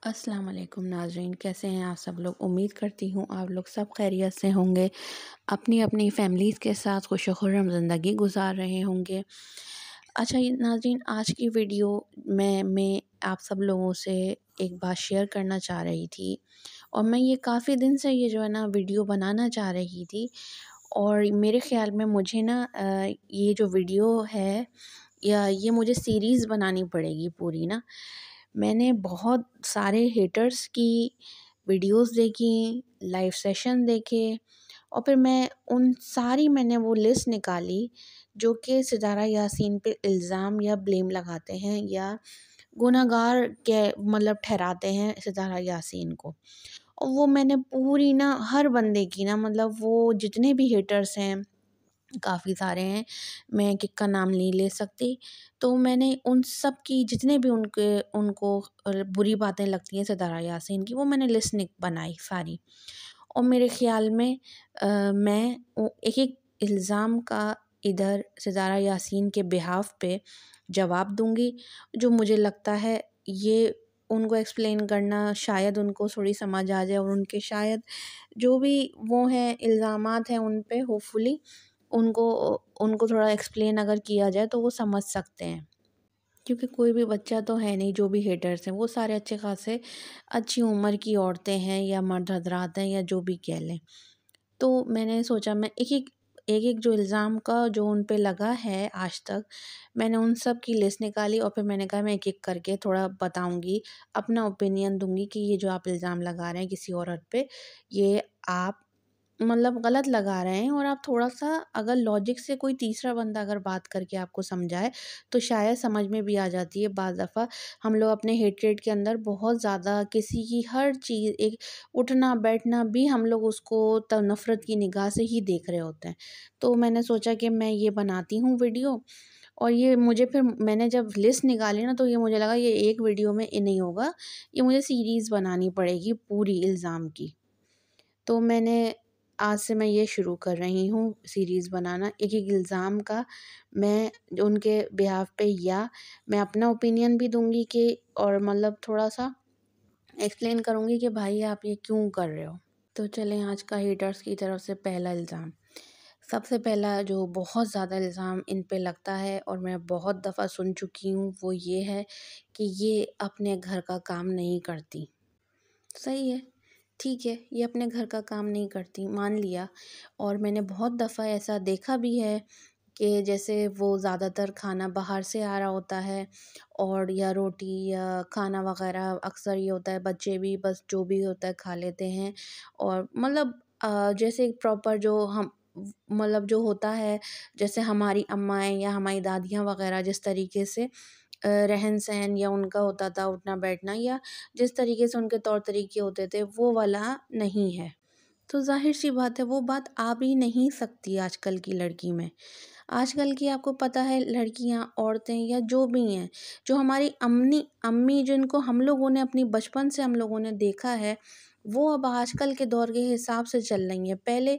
अस्सलाम वालेकुम नाज़रीन, कैसे हैं आप सब लोग। उम्मीद करती हूँ आप लोग सब खैरियत से होंगे, अपनी अपनी फैमिलीज़ के साथ खुश-खुर्रम ज़िंदगी गुज़ार रहे होंगे। अच्छा ये नाज़रीन, आज की वीडियो मैं आप सब लोगों से एक बात शेयर करना चाह रही थी और मैं ये काफ़ी दिन से ये जो है ना वीडियो बनाना चाह रही थी। और मेरे ख़्याल में मुझे ना ये जो वीडियो है या ये मुझे सीरीज़ बनानी पड़ेगी पूरी ना। मैंने बहुत सारे हेटर्स की वीडियोस देखी, लाइव सेशन देखे और फिर मैंने वो लिस्ट निकाली जो कि सितारा यासीन पे इल्ज़ाम या ब्लेम लगाते हैं या गुनहगार के मतलब ठहराते हैं सितारा यासीन को। और वो मैंने पूरी ना हर बंदे की ना मतलब वो जितने भी हेटर्स हैं, काफ़ी सारे हैं, मैं एक-एक का नाम नहीं ले सकती। तो मैंने उन सब की जितने भी उनको बुरी बातें लगती हैं सितारा यासीन की, वो मैंने लिस्ट बनाई सारी। और मेरे ख़्याल में मैं एक-एक इल्ज़ाम का इधर सितारा यासीन के बिहाफ़ पे जवाब दूँगी। जो मुझे लगता है ये उनको एक्सप्लेन करना शायद उनको थोड़ी समझ आ जाए और उनके शायद जो भी वो हैं इल्ज़ामात हैं उन पे होपफुली उनको उनको थोड़ा एक्सप्लेन अगर किया जाए तो वो समझ सकते हैं। क्योंकि कोई भी बच्चा तो है नहीं, जो भी हेटर्स हैं वो सारे अच्छे खासे अच्छी उम्र की औरतें हैं या मर्द हज़रात हैं या जो भी कह लें। तो मैंने सोचा मैं एक-एक जो इल्ज़ाम का जो उन पे लगा है आज तक, मैंने उन सब की लिस्ट निकाली और फिर मैंने कहा मैं एक-एक करके थोड़ा बताऊँगी, अपना ओपिनियन दूँगी कि ये जो आप इल्ज़ाम लगा रहे हैं किसी औरत पे, ये आप मतलब गलत लगा रहे हैं। और आप थोड़ा-सा अगर लॉजिक से कोई तीसरा बंदा अगर बात करके आपको समझाए, तो शायद समझ में भी आ जाती है। बाज़ दफ़ा हम लोग अपने हेट्रेड के अंदर बहुत ज़्यादा किसी की हर चीज़ एक उठना-बैठना भी हम लोग उसको नफ़रत की निगाह से ही देख रहे होते हैं। तो मैंने सोचा कि मैं ये बनाती हूँ वीडियो और ये मुझे फिर मैंने जब लिस्ट निकाली ना तो ये मुझे लगा ये एक वीडियो में नहीं होगा, ये मुझे सीरीज़ बनानी पड़ेगी पूरी इल्ज़ाम की। तो आज से मैं ये शुरू कर रही हूँ सीरीज़ बनाना, एक-एक इल्ज़ाम का मैं उनके बिहाफ़ पे या मैं अपना ओपिनियन भी दूँगी कि और मतलब थोड़ा-सा एक्सप्लेन करूँगी कि भाई आप ये क्यों कर रहे हो। तो चलें आज का हेटर्स की तरफ से पहला इल्ज़ाम। सबसे पहला जो बहुत ज़्यादा इल्ज़ाम इन पे लगता है और मैं बहुत दफ़ा सुन चुकी हूँ, वो ये है कि ये अपने घर का काम नहीं करती। सही है, ठीक है, ये अपने घर का काम नहीं करती, मान लिया। और मैंने बहुत दफ़ा ऐसा देखा भी है कि जैसे वो ज़्यादातर खाना बाहर से आ रहा होता है और या रोटी या खाना वग़ैरह अक्सर ये होता है बच्चे भी बस जो भी होता है खा लेते हैं। और मतलब जैसे प्रॉपर जो हम मतलब जो होता है, जैसे हमारी अम्माएँ या हमारी दादियाँ वग़ैरह जिस तरीके से रहन-सहन या उनका होता था उठना-बैठना या जिस तरीके से उनके तौर तरीके होते थे वो वाला नहीं है। तो ज़ाहिर-सी बात है वो बात आ भी नहीं सकती आजकल की लड़की में। आजकल की आपको पता है लड़कियाँ, औरतें या जो भी हैं, जो हमारी अम्मी जिनको हम लोगों ने अपनी बचपन से हम लोगों ने देखा है, वो अब आजकल के दौर के हिसाब से चल रही हैं। पहले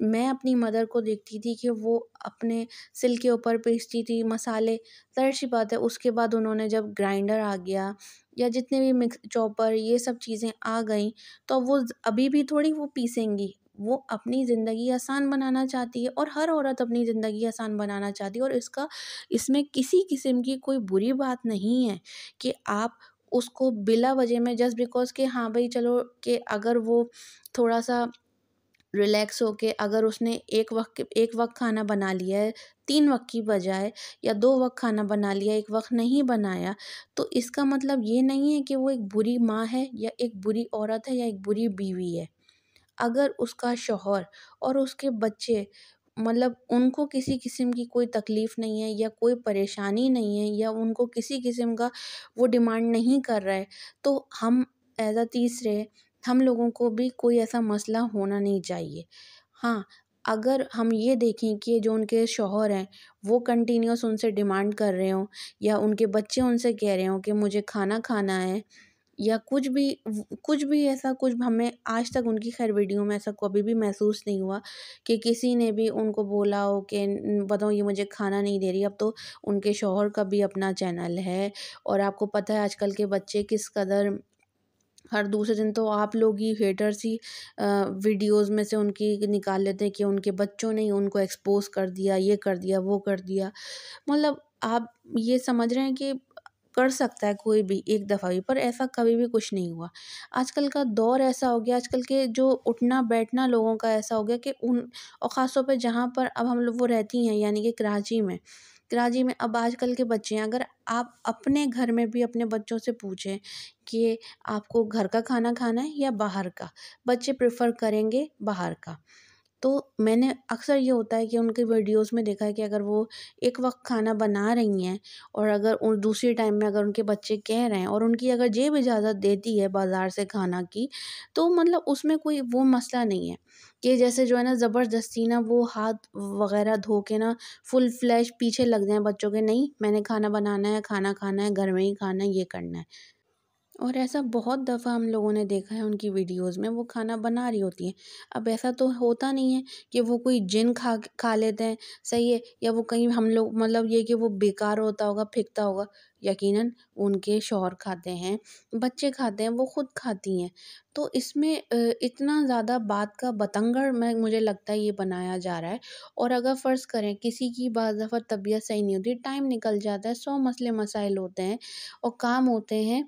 मैं अपनी मदर को देखती थी कि वो अपने सिल के ऊपर पीसती थी मसाले, ज़ाहिर-सी बात है उसके बाद उन्होंने जब ग्राइंडर आ गया या जितने भी मिक्स चॉपर ये सब चीज़ें आ गईं, तो वो अभी भी थोड़ी वो पीसेंगी। वो अपनी ज़िंदगी आसान बनाना चाहती है और हर औरत अपनी ज़िंदगी आसान बनाना चाहती है और इसमें किसी किस्म की कोई बुरी बात नहीं है कि आप उसको बिला वजह में जस्ट बिकॉज़ कि हाँ भाई चलो कि अगर वो थोड़ा-सा रिलैक्स होके अगर उसने एक वक़्त खाना बना लिया है, 3 वक़्त की बजाय या 2 वक़्त खाना बना लिया, 1 वक़्त नहीं बनाया, तो इसका मतलब ये नहीं है कि वो एक बुरी माँ है या एक बुरी औरत है या एक बुरी बीवी है। अगर उसका शौहर और उसके बच्चे मतलब उनको किसी किस्म की कोई तकलीफ़ नहीं है या कोई परेशानी नहीं है या उनको किसी किस्म का वो डिमांड नहीं कर रहा है, तो हम एज़ अ तीसरे हम लोगों को भी कोई ऐसा मसला होना नहीं चाहिए। हाँ, अगर हम ये देखें कि जो उनके शौहर हैं, वो कंटिन्यूअस उनसे डिमांड कर रहे हों या उनके बच्चे उनसे कह रहे हों कि मुझे खाना खाना है या कुछ भी ऐसा कुछ हमें आज तक उनकी ख़ैर वीडियो में ऐसा कभी भी महसूस नहीं हुआ कि किसी ने भी उनको बोला हो कि बताओ ये मुझे खाना नहीं दे रही। अब तो उनके शौहर का भी अपना चैनल है और आपको पता है आजकल के बच्चे किस कदर हर दूसरे दिन तो आप लोग ही हेटर्स ही वीडियोज़ में से उनकी निकाल लेते हैं कि उनके बच्चों ने ही उनको एक्सपोज़ कर दिया, ये कर दिया, वो कर दिया। मतलब आप ये समझ रहे हैं कि कर सकता है कोई भी एक दफ़ा भी, पर ऐसा कभी भी कुछ नहीं हुआ। आजकल का दौर ऐसा हो गया, आजकल के जो उठना-बैठना लोगों का ऐसा हो गया कि उन और ख़ास तौर पे जहाँ पर अब हम लोग वो रहती हैं, यानी कि कराची में। कराची में अब आजकल के बच्चे हैं, अगर आप अपने घर में भी अपने बच्चों से पूछें कि आपको घर का खाना खाना है या बाहर का? बच्चे प्रेफ़र करेंगे बाहर का। तो मैंने अक्सर ये होता है कि उनके वीडियोज़ में देखा है कि अगर वो एक वक़्त खाना बना रही हैं और अगर उन दूसरे टाइम में अगर उनके बच्चे कह रहे हैं और उनकी अगर जेब इजाज़त देती है बाज़ार से खाना की, तो मतलब उसमें कोई वो मसला नहीं है कि जैसे जो है ना ज़बरदस्ती ना वो हाथ वग़ैरह धो के ना फुल फ्लेज पीछे लग जाएँ बच्चों के, नहीं मैंने खाना बनाना है, खाना खाना है, घर में ही खाना है, ये करना है। और ऐसा बहुत दफ़ा हम लोगों ने देखा है उनकी वीडियोज़ में वो खाना बना रही होती हैं। अब ऐसा तो होता नहीं है कि वो कोई जिन खा लेते हैं, सही है? या वो कहीं हम लोग मतलब ये कि वो बेकार होता होगा, फेंकता होगा। यकीनन उनके शौहर खाते हैं, बच्चे खाते हैं, वो खुद खाती हैं। तो इसमें इतना ज़्यादा बात का बतंगड़ मैं मुझे लगता है ये बनाया जा रहा है। और अगर फ़र्ज़ करें किसी की बाज़ दफ़ा तबीयत सही नहीं होती, टाइम निकल जाता है, 100 मसले मसाइल होते हैं और काम होते हैं,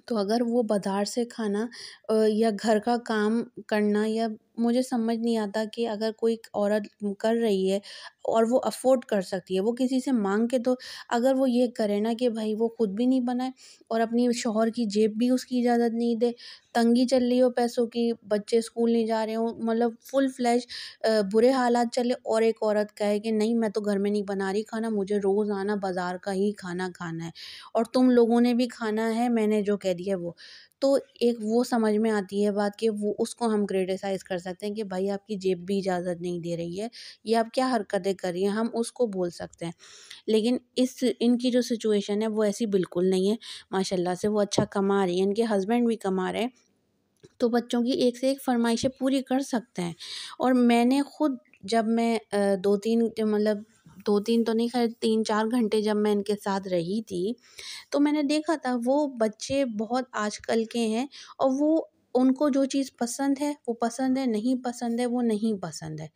तो अगर वो बाज़ार से खाना या घर का काम करना, या मुझे समझ नहीं आता कि अगर कोई औरत कर रही है और वो अफ़ोर्ड कर सकती है, वो किसी से माँग के तो अगर वो ये करे ना कि भाई वो खुद भी नहीं बनाए और अपनी शौहर की जेब भी उसकी इजाज़त नहीं दे, तंगी चल रही हो पैसों की, बच्चे स्कूल नहीं जा रहे हों, मतलब फुल फ्लेज बुरे हालात चले और एक औरत कहे कि नहीं मैं तो घर में नहीं बना रही खाना, मुझे रोज़ाना बाज़ार का ही खाना खाना है। और तुम लोगों ने भी खाना है, मैंने जो कह दिया वो। तो एक वो समझ में आती है बात कि वो उसको हम क्रिटिसाइज़ कर सकते हैं कि भाई आपकी जेब भी इजाज़त नहीं दे रही है, ये आप क्या हरकतें कर रही हैं, हम उसको बोल सकते हैं। लेकिन इस इनकी जो सिचुएशन है वो ऐसी बिल्कुल नहीं है, माशाल्लाह से वो अच्छा कमा रही हैं, इनके हस्बैंड भी कमा रहे हैं, तो बच्चों की एक से एक फ़रमाइशें पूरी कर सकते हैं। और मैंने खुद जब मैं 2-3 मतलब 2-3 तो नहीं, ख़ैर 3-4 घंटे जब मैं इनके साथ रही थी, तो मैंने देखा था वो बच्चे बहुत आजकल के हैं और वो उनको जो चीज़ पसंद है वो पसंद है, नहीं पसंद है वो नहीं पसंद है।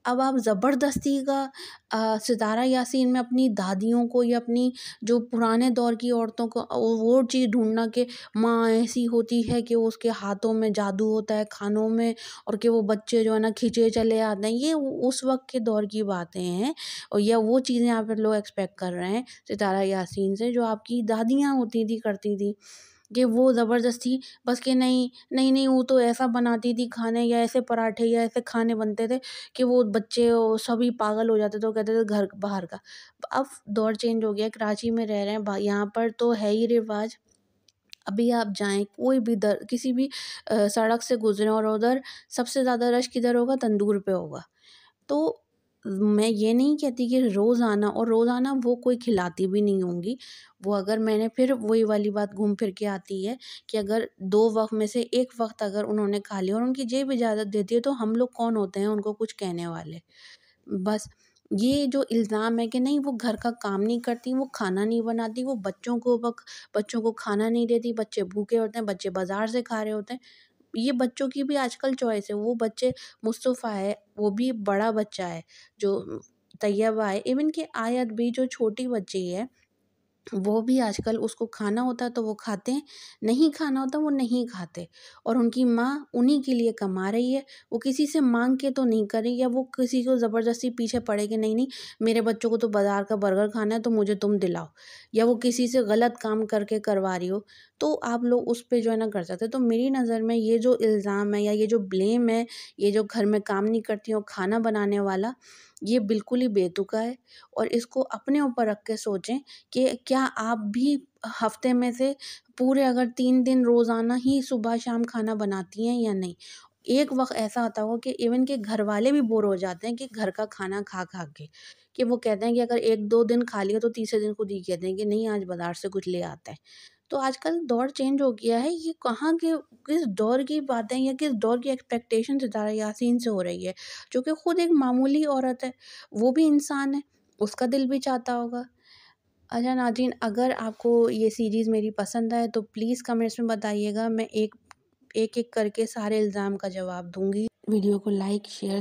अब आप ज़बरदस्ती का सितारा यासीन में अपनी दादियों को या अपनी जो पुराने दौर की औरतों को वो चीज़ ढूँढना कि माँ ऐसी होती है कि उसके हाथों में जादू होता है खानों में, और कि वो बच्चे जो है ना खींचे चले आते हैं, ये उस वक़्त के दौर की बातें हैं। और या वो चीज़ें आप लोग एक्सपेक्ट कर रहे हैं सितारा यासीन से जो आपकी दादियाँ होती थी, करती थी। कि वो ज़बरदस्ती बस कि नहीं, नहीं, नहीं वो तो ऐसा बनाती थी खाने, या ऐसे पराठे या ऐसे खाने बनते थे कि वो बच्चे सभी पागल हो जाते थे, वो कहते थे घर बाहर का। अब दौर चेंज हो गया, कराची में रह रहे हैं, यहाँ पर तो है ही रिवाज। अभी आप जाएँ कोई भी किसी भी सड़क से गुज़रें और उधर सबसे ज़्यादा रश किधर होगा? तंदूर पे होगा। तो मैं ये नहीं कहती कि रोज़ाना, और रोज़ाना वो कोई खिलाती भी नहीं होंगी। वो अगर मैंने फिर वही वाली बात घूम फिर के आती है कि अगर 2 वक़्त में से 1 वक़्त अगर उन्होंने खा लिया और उनकी जेब इजाज़त देती है, तो हम लोग कौन होते हैं उनको कुछ कहने वाले। बस ये जो इल्ज़ाम है कि नहीं वो घर का काम नहीं करती, वो खाना नहीं बनाती, वो बच्चों को खाना नहीं देती, बच्चे भूखे होते हैं, बच्चे बाज़ार से खा रहे होते हैं। ये बच्चों की भी आजकल चॉइस है, वो बच्चे मुस्तफ़ा है, वो भी बड़ा बच्चा है, जो तैयबा है, इवन कि आयत भी जो छोटी बच्ची है, वो भी आजकल उसको खाना होता है तो वो खाते हैं, नहीं खाना होता वो नहीं खाते। और उनकी माँ उन्हीं के लिए कमा रही है, वो किसी से माँग के तो नहीं कर रही, या वो किसी को ज़बरदस्ती पीछे पड़े कि नहीं, नहीं मेरे बच्चों को तो बाज़ार का बर्गर खाना है तो मुझे तुम दिलाओ, या वो किसी से गलत काम करके करवा रही हो, तो आप लोग उस पे जो है ना कर सकते हो। तो मेरी नज़र में ये जो इल्ज़ाम है या ये जो ब्लेम है, ये जो घर में काम नहीं करती हो खाना बनाने वाला, ये बिल्कुल ही बेतुका है। और इसको अपने ऊपर रख के सोचें कि क्या आप भी हफ्ते में से पूरे अगर 3 दिन रोज़ाना ही सुबह-शाम खाना बनाती हैं या नहीं? एक वक़्त ऐसा आता होगा कि इवन के घरवाले भी बोर हो जाते हैं कि घर का खाना खा-खा के, कि वो कहते हैं कि अगर 1-2 दिन खा लिया तो तीसरे दिन खुद ही कहते हैं कि नहीं आज बाज़ार से कुछ ले आते हैं। तो आजकल दौर चेंज हो गया है, ये कहाँ के किस दौर की बातें या किस दौर की एक्सपेक्टेशन सितारा यासीन से हो रही है, जो कि खुद एक मामूली औरत है, वो भी इंसान है, उसका दिल भी चाहता होगा। अच्छा नाज़रीन, अगर आपको ये सीरीज़ मेरी पसंद आए तो प्लीज़ कमेंट्स में बताइएगा, मैं एक एक करके सारे इल्ज़ाम का जवाब दूँगी। वीडियो को लाइक शेयर